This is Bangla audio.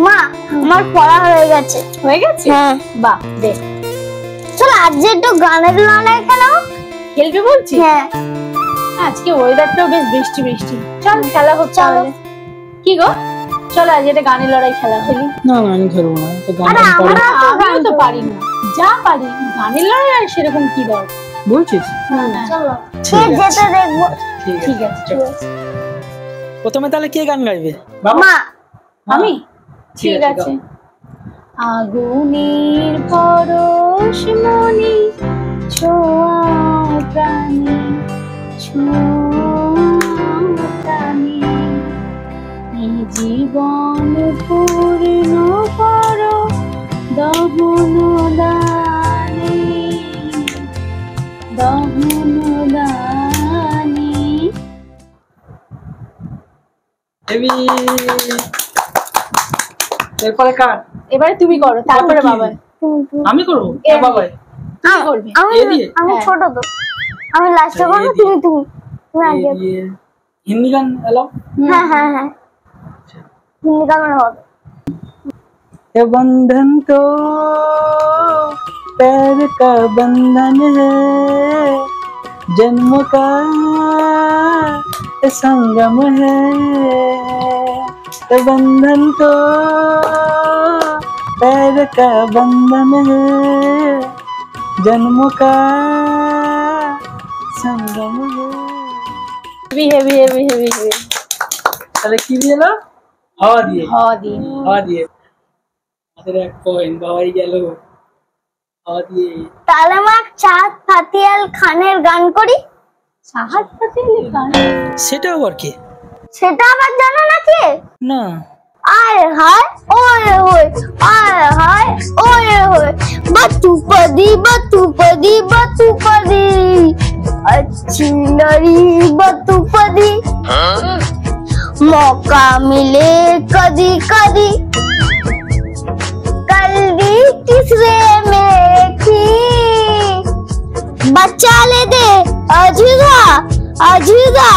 মা আমার পড়া হয়ে গেছে। হয়ে গেছে? হ্যাঁ। বাহ, দে। চল আজ যে একটু গানের লড়াই খেলাও। খেলবে বলছি? হ্যাঁ। আজকে ওয়েদারটাও বেশ বৃষ্টি বৃষ্টি, চল খেলা হোক তাহলে। কি গো, চলো আজ এটা গানের লড়াই খেলা খেলি। না না আমি খেলবো না, তো গান আমিও তো পারি না, যা পারি গানের লড়াই আর সেরকম কি দরকার বলছিস? চলো কে যেতে দেখবো। ঠিক আছে। প্রথমে তাহলে কে গান গাইবে? মা। আমি? ঠিক আছে। আগুনের পরশ মনি ছোঁয়াও প্রাণী, ছোঁয়াও প্রাণী, এই জীবন পূর্ণ করো দহন দানে, দহন দানে। এরপরে কার? এবারে তুমি করো, তারপরে বাবা। আমি করবো? বাবাই করবে? আমি ছোট তো, আমি লাস্টে করবো। তুমি আগে। হিন্দি গান এলাও। হ্যাঁ হ্যাঁ হ্যাঁ, হিন্দি গান হবে। ये बंधन तो पैर का बंधन है, जन्म का ये संगम है। ये बंधन तो पैर का बंधन है, जन्म का संगम है। Heavy heavy heavy heavy. তাহলে কি দিলো? হাওয়া দিয়ে। হাওয়া দিয়ে। হাওয়া দিয়ে। আমাদের এক পয়েন্ট বাবাই গেল হাওয়া দিয়ে। তাহলে মা চাঁদ ফাতিয়াল খানের গান করি। চাঁদ ফাতিয়াল গান? সেটা আবার কি? সেটা আবার জানো নাকি? না। आए हाय ओए होए, आए हाय ओए होए, बतुपदी बतुपदी बतुपदी, अच्छी लड़ी बतुपदी, मौका मिले कदी कदी, कल भी किसरे में थी, बच्चा ले दे अजूदा अजूदा।